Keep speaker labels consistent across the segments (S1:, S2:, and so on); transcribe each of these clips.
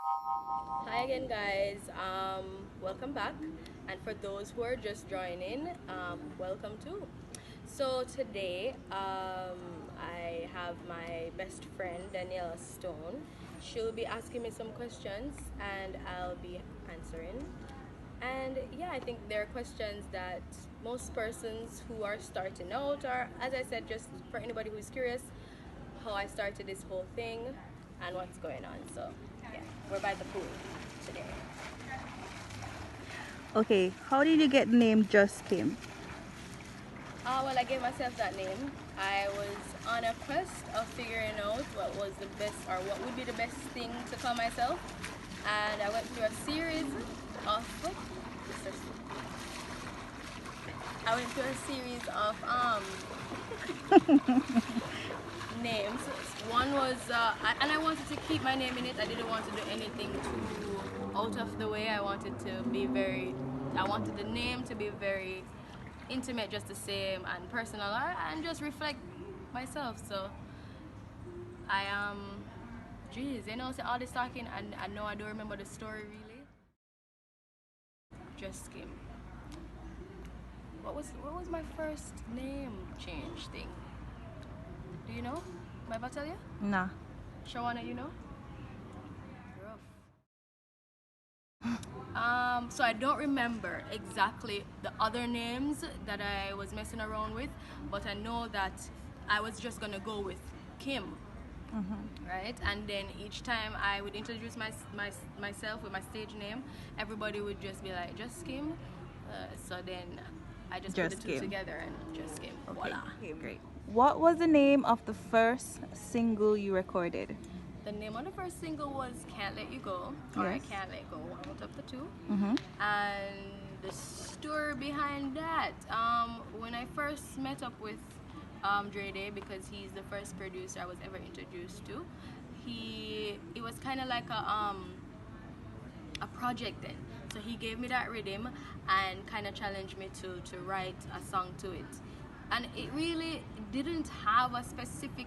S1: Hi again, guys. Welcome back. And for those who are just joining, welcome too. So today, I have my best friend Daniela Stone. She'll be asking me some questions, and I'll be answering. And yeah, I think there are questions that most persons who are starting out, or as I said, just for anybody who's curious, how I started this whole thing and what's going on. So yeah, we're by the pool today.
S2: Okay, how did you get the name JusKim?
S1: Well, I gave myself that name. I was on a quest of figuring out what was the best or what would be the best thing to call myself, and I went through a series of. I went through a series of names. One was, and I wanted to keep my name in it. I didn't want to do anything too out of the way. I wanted to be very. I wanted the name to be very intimate, just the same, and personal, and just reflect myself. So I geez, so all this talking, and I know I don't remember the story really. Just Kim. What was my first name change thing? Do you know? Am I about to tell you?
S2: Nah.
S1: Shawana, you know? Rough. So I don't remember exactly the other names that I was messing around with, but I know that I was just gonna go with Kim, right? And then each time I would introduce myself with my stage name, everybody would just be like, "Just Kim." So then I just put the two
S2: JusKim.
S1: together and just Kim.
S2: Okay,
S1: Voila.
S2: great. What was the name of the first single you recorded?
S1: The name of the first single was "Can't Let You Go," or "I
S2: Yes.
S1: Can't Let Go," one out of the two.
S2: Mm-hmm.
S1: And the story behind that, when I first met up with Dre Day, because he's the first producer I was ever introduced to, it was kind of like a project then. So he gave me that rhythm and kind of challenged me to write a song to it. And it really didn't have a specific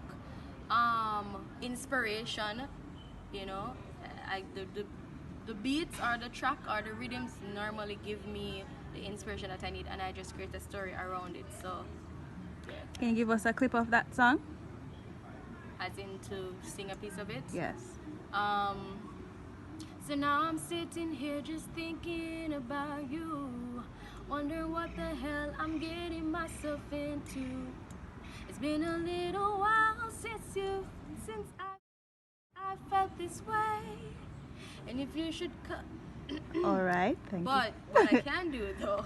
S1: inspiration, you know. The beats or the track or the rhythms normally give me the inspiration that I need, and I just create a story around it. So, yeah,
S2: Can you give us a clip of that song?
S1: as in to sing a piece of it.
S2: Yes.
S1: Um, so now I'm sitting here just thinking about you, wondering what the hell I'm getting myself into. It's been a little while since I felt this way, and if you should
S2: All right, thank
S1: but
S2: you.
S1: what I can do though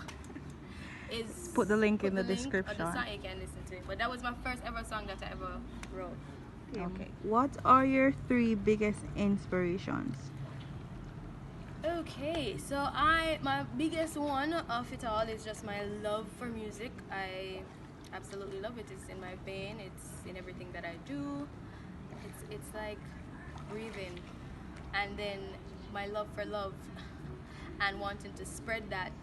S1: is
S2: Put the link
S1: put
S2: in the
S1: link of
S2: description.
S1: the song you can listen to it. But that was my first ever song that I ever wrote.
S2: Okay. What are your three biggest inspirations?
S1: Okay, so my biggest one of it all is just my love for music. I absolutely love it. It's in my vein. It's in everything that I do. It's like breathing, and then my love for love, and wanting to spread that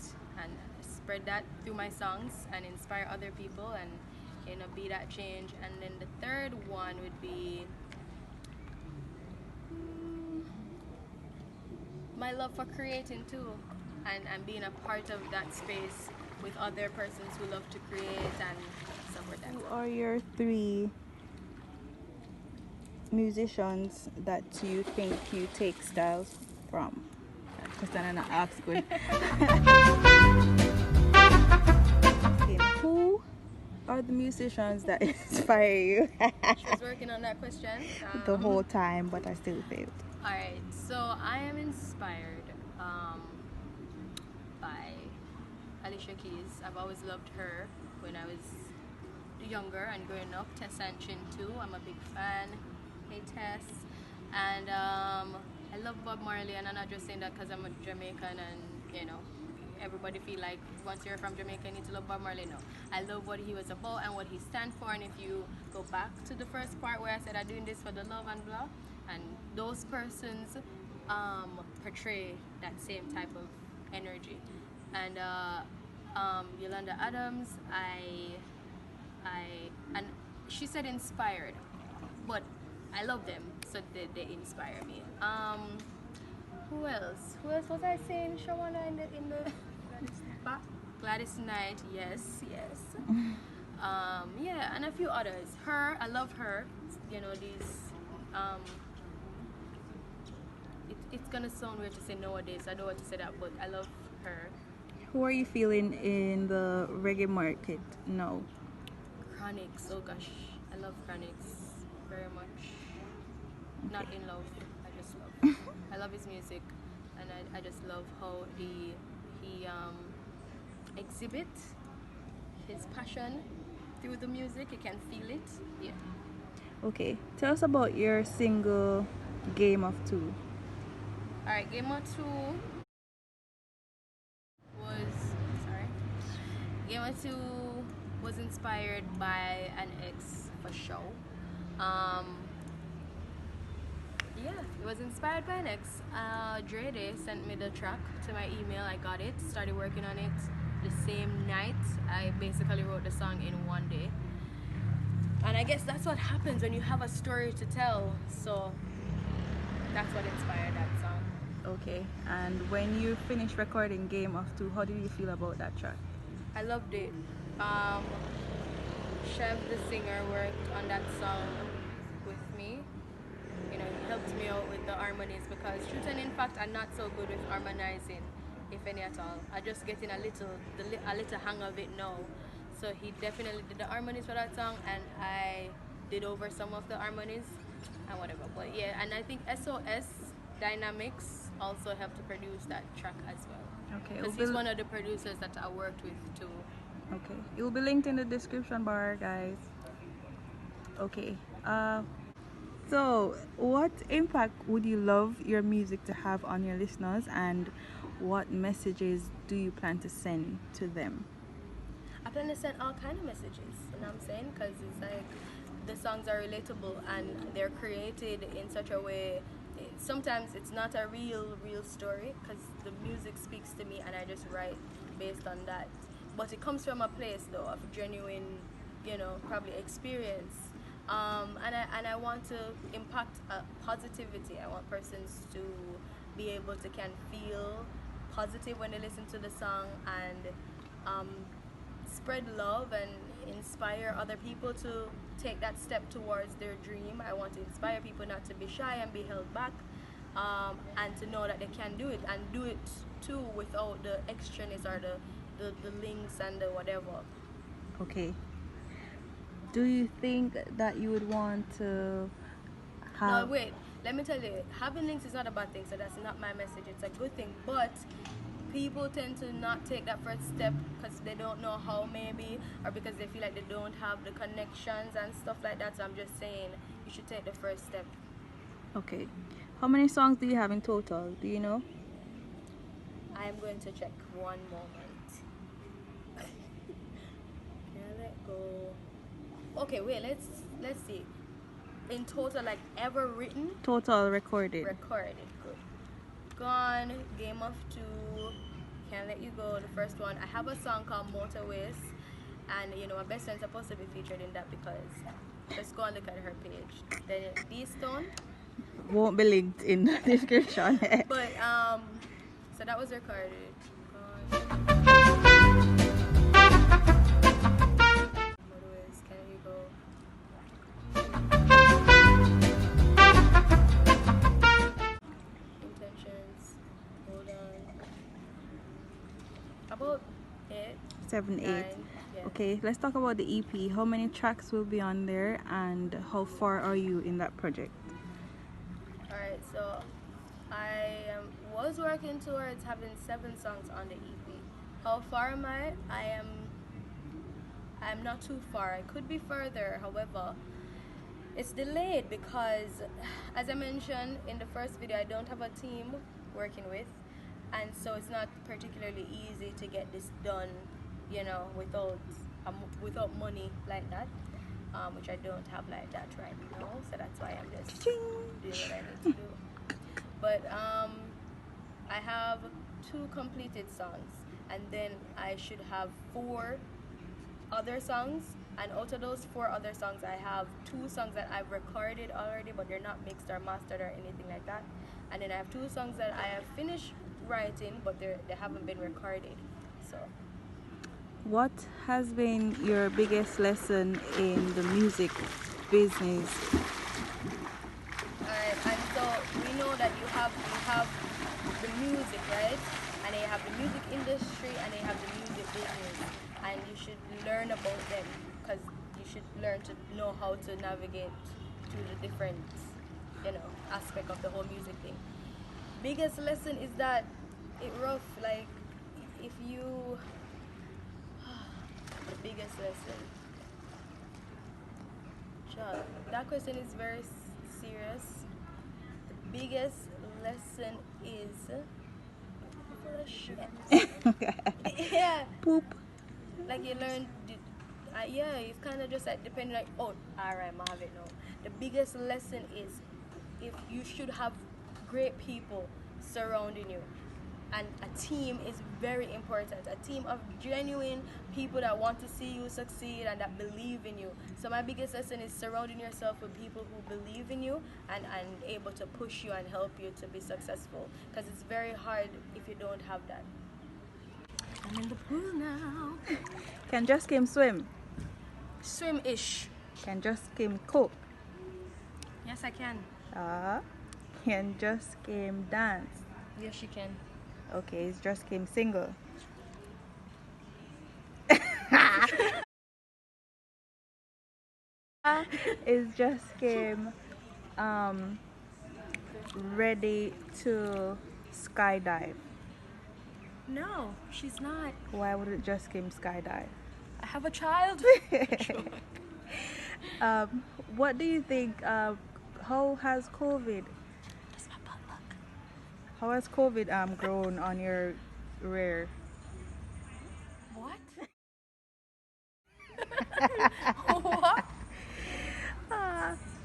S1: through my songs and inspire other people and be that change. And then the third one would be my love for creating too, and being a part of that space with other persons who love to create and stuff like that.
S2: Who are your three musicians that you think you take styles from? Because I'm not ask good. Okay. Who are the musicians that inspire you?
S1: She was working on that question.
S2: The whole time, but I still failed.
S1: Alright, so I am inspired by Alicia Keys. I've always loved her when I was younger and growing up. Tess and Chin too. I'm a big fan. Hey Tess. And I love Bob Marley, and I'm not just saying that because I'm a Jamaican and everybody feel like once you're from Jamaica you need to love Bob Marley. No, I love what he was about and what he stands for. And if you go back to the first part where I said I'm doing this for the love and blah, and those persons portray that same type of energy. And Yolanda Adams, and she said inspired, but I love them, so they inspire me. Who else? Who else was I saying? Shawana in the back. Gladys Knight. Yes, yes. Yeah, and a few others. Her, I love her. You know these. It's gonna sound weird to say nowadays. I don't want to say that, but I love her.
S2: Who are you feeling in the reggae market now?
S1: Chronix. Oh gosh, I love Chronix very much. Not in love. I just love. I love his music, and I just love how he exhibit his passion through the music. You can feel it. Yeah.
S2: Okay, tell us about your single Game of Two.
S1: All right, Game of Two was sorry. Game of Two was inspired by an ex for sure. Yeah, it was inspired by an ex. Dre Day sent me the track to my email. I got it, started working on it the same night. I basically wrote the song in one day. And I guess that's what happens when you have a story to tell. So that's what inspired that song.
S2: Okay, and when you finished recording Game of Two, how did you feel about that track?
S1: I loved it. Chev, the singer, worked on that song with me. You know, he helped me out with the harmonies because truth and in fact I'm not so good with harmonizing, if any at all. I just getting a little hang of it now. So he definitely did the harmonies for that song, and I did over some of the harmonies and whatever. But yeah, and I think SOS Dynamics also helped to produce that track as well.
S2: Okay,
S1: Because he's one of the producers that I worked with too.
S2: Okay, it will be linked in the description bar, guys. Okay, so what impact would you love your music to have on your listeners, and what messages do you plan to send to them?
S1: I plan to send all kind of messages, you know what I'm saying? Because it's like the songs are relatable and they're created in such a way. Sometimes it's not a real story because the music speaks to me and I just write based on that. But it comes from a place though of genuine, you know, probably experience. And I want to impact positivity. I want persons to be able to can feel positive when they listen to the song and spread love and inspire other people to take that step towards their dream. I want to inspire people not to be shy and be held back, and to know that they can do it and do it too without the extraness or the links and the whatever.
S2: Okay. Do you think that you would want to have...
S1: No, wait. Let me tell you, having links is not a bad thing, so that's not my message. It's a good thing, but people tend to not take that first step because they don't know how, maybe, or because they feel like they don't have the connections and stuff like that. So I'm just saying you should take the first step.
S2: Okay. How many songs do you have in total? Do you know?
S1: I am going to check one moment. Can I let go? Okay, wait. Let's see. In total, like ever written?
S2: Total recorded.
S1: Recorded. Good. Gone. Game of Two. Can't Let You Go. The first one. I have a song called Motorways, and you know my best friend's supposed to be featured in that because just go and look at her page. Then D-Stone.
S2: Won't be linked in the description.
S1: But so that was recorded. Gone. Motorways. Can You Go? Intentions. Hold on. About 8,
S2: 7, 8.
S1: 9. Yeah.
S2: Okay, let's talk about the EP. How many tracks will be on there, and how far are you in that project?
S1: Alright, so I was working towards having 7 songs on the EP. How far am I? I'm not too far. I could be further. However, it's delayed because, as I mentioned in the first video, I don't have a team working with, and so it's not particularly easy to get this done, you know, without money like that, which I don't have like that right now. So that's why I'm just doing what I need to do. But I have 2 completed songs, and then I should have 4 other songs, and out of those 4 other songs I have 2 songs that I've recorded already, but they're not mixed or mastered or anything like that, And then I have 2 songs that I have finished writing, but they haven't been recorded. So
S2: What has been your biggest lesson in the music business?
S1: alright, and so we know that you have the music, right? And they have the music industry and they have the music business, and you should learn about them because you should learn to know how to navigate through the different, aspect of the whole music thing. Biggest lesson is that it rough, like if you the biggest lesson. Sure, that question is very serious. The biggest lesson is full of shit. Yeah,
S2: Poop.
S1: like you learn. Yeah, it's kind of just like depending. Like, oh, all right, I have it now. The biggest lesson is if you should have great people surrounding you. And a team is very important. A team of genuine people that want to see you succeed and that believe in you. So my biggest lesson is surrounding yourself with people who believe in you and able to push you and help you to be successful. Because it's very hard if you don't have that. I'm in the pool now.
S2: Can JusKim swim?
S1: Swim-ish.
S2: Can JusKim cook?
S1: Yes, I can.
S2: Can JusKim dance?
S1: Yes, she can.
S2: Okay, is JusKim single? Is JusKim ready to skydive?
S1: No, she's not.
S2: Why wouldn't JusKim skydive?
S1: I have a child.
S2: What do you think? How has COVID?
S1: That's my butt luck.
S2: How has COVID grown on your rear?
S1: What? What?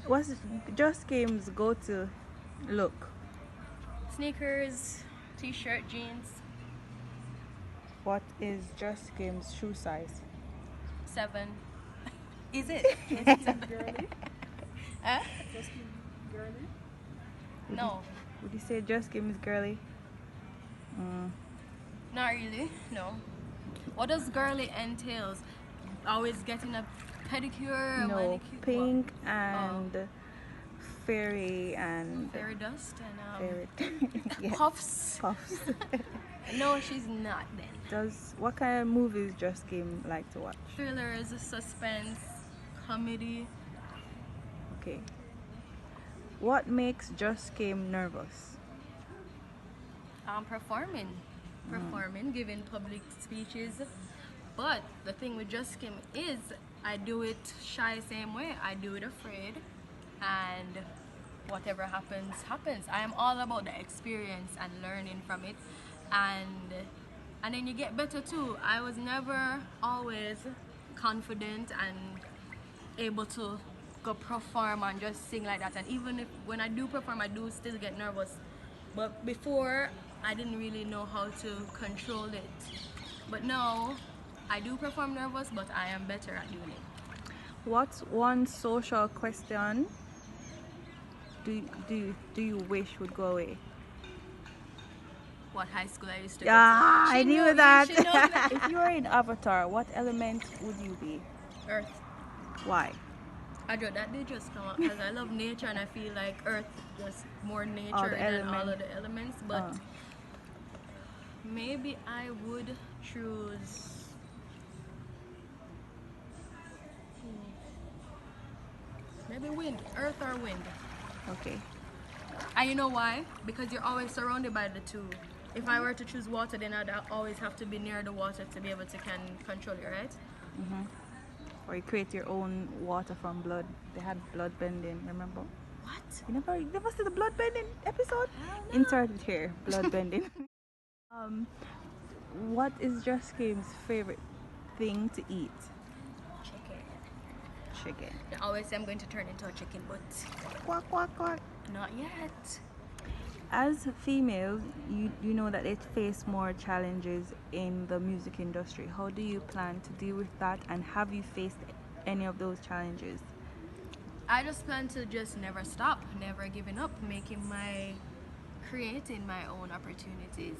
S2: What's JusKim's go-to look?
S1: Sneakers, t-shirt, jeans.
S2: What is JusKim's shoe size?
S1: 7. Is it? Is it 7?
S3: Girly?
S1: Huh?
S3: JusKim girly?
S1: No,
S2: Would you say JusKim is girly?
S1: not really. No. What does girly entails? Always getting a pedicure, a
S2: No,
S1: manicure,
S2: pink and fairy and
S1: fairy dust and
S2: fairy. Yeah,
S1: puffs.
S2: puffs.
S1: No, she's not then.
S2: What kind of movies JusKim like to watch?
S1: Thrillers, suspense, comedy.
S2: Okay. What makes JusKim nervous?
S1: Performing, giving public speeches. But the thing with JusKim is I do it shy same way. I do it afraid, and whatever happens, happens. I am all about the experience and learning from it, and then you get better too. I was never always confident and able to go perform and just sing like that, and even if when I do perform I do still get nervous, but before I didn't really know how to control it, but now I do perform nervous, but I am better at doing it.
S2: What's one social question do you wish would go away?
S1: What high school I used to
S2: Ah,
S1: go to.
S2: I
S1: She
S2: knew
S1: know-
S2: that.
S1: she know that.
S2: If you were in Avatar, what element would you be?
S1: Earth.
S2: Why?
S1: That did just come up because I love nature and I feel like Earth was more nature
S2: All the
S1: than all
S2: element.
S1: of the elements. But maybe I would choose. Maybe wind, earth or wind.
S2: Okay.
S1: And you know why? Because you're always surrounded by the two. If I were to choose water, then I'd always have to be near the water to be able to control it, right?
S2: Or you create your own water from blood. They had blood bending, remember?
S1: What?
S2: You never see the blood bending episode?
S1: Hell no.
S2: Insert it here, blood bending. What is JusKim's favorite thing to eat?
S1: Chicken.
S2: Chicken.
S1: They always say I'm going to turn into a chicken, but
S2: Quack, quack, quack.
S1: not yet.
S2: As females, you know that they face more challenges in the music industry. How do you plan to deal with that, and have you faced any of those challenges?
S1: I just plan to just never stop, never giving up, making my creating my own opportunities.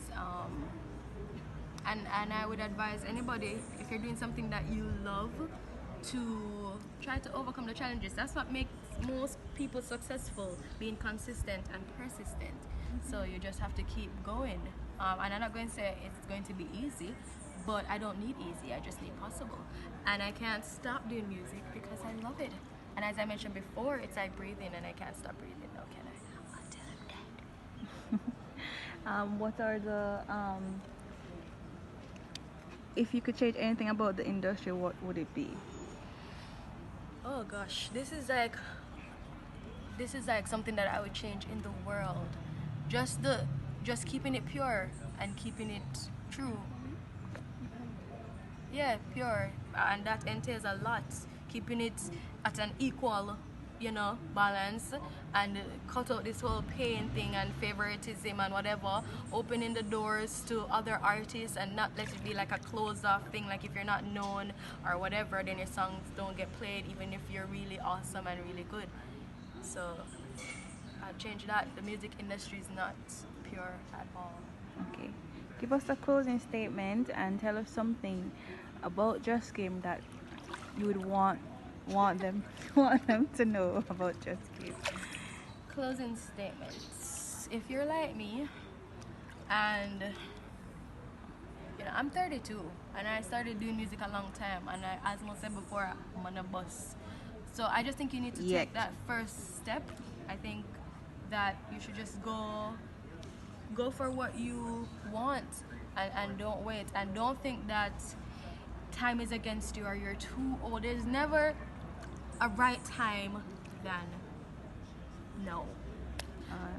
S1: And I would advise anybody, if you're doing something that you love, to try to overcome the challenges. That's what makes most people successful, being consistent and persistent. So you just have to keep going. And I'm not going to say it's going to be easy, but I don't need easy, I just need possible. And I can't stop doing music because I love it. And as I mentioned before, it's like breathing, and I can't stop breathing now, can I? Until I'm dead.
S2: What are the if you could change anything about the industry, what would it be?
S1: Oh gosh, this is like something that I would change in the world. Just keeping it pure and keeping it true. Yeah, pure, and that entails a lot. Keeping it at an equal, balance, and cut out this whole pain thing and favoritism and whatever. Opening the doors to other artists and not let it be like a closed off thing. Like if you're not known or whatever, then your songs don't get played, even if you're really awesome and really good. So I'd change that. The music industry is not pure at all.
S2: Okay. Give us a closing statement and tell us something about JusKim that you would want them want them to know about JusKim.
S1: Closing statements. If you're like me, and I'm 32, and I started doing music a long time, and as I said before, I'm on a bus. So I just think you need to take that first step. I think that you should just go for what you want, and don't wait, and don't think that time is against you or you're too old. There's never a right time than no.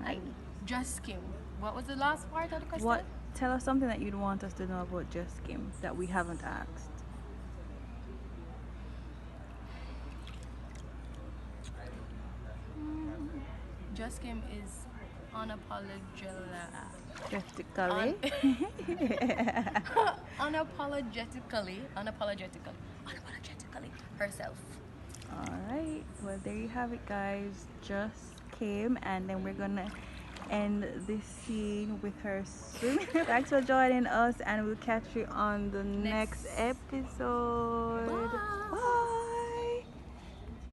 S1: Like JusKim. What was the last part of the question?
S2: Tell us something that you'd want us to know about JusKim that we haven't asked.
S1: JusKim is
S2: Unapologetically
S1: herself.
S2: Alright, well there you have it guys, JusKim, and then we're gonna end this scene with her swimming. Thanks for joining us, and we'll catch you on the next episode.
S1: Bye.
S2: Bye.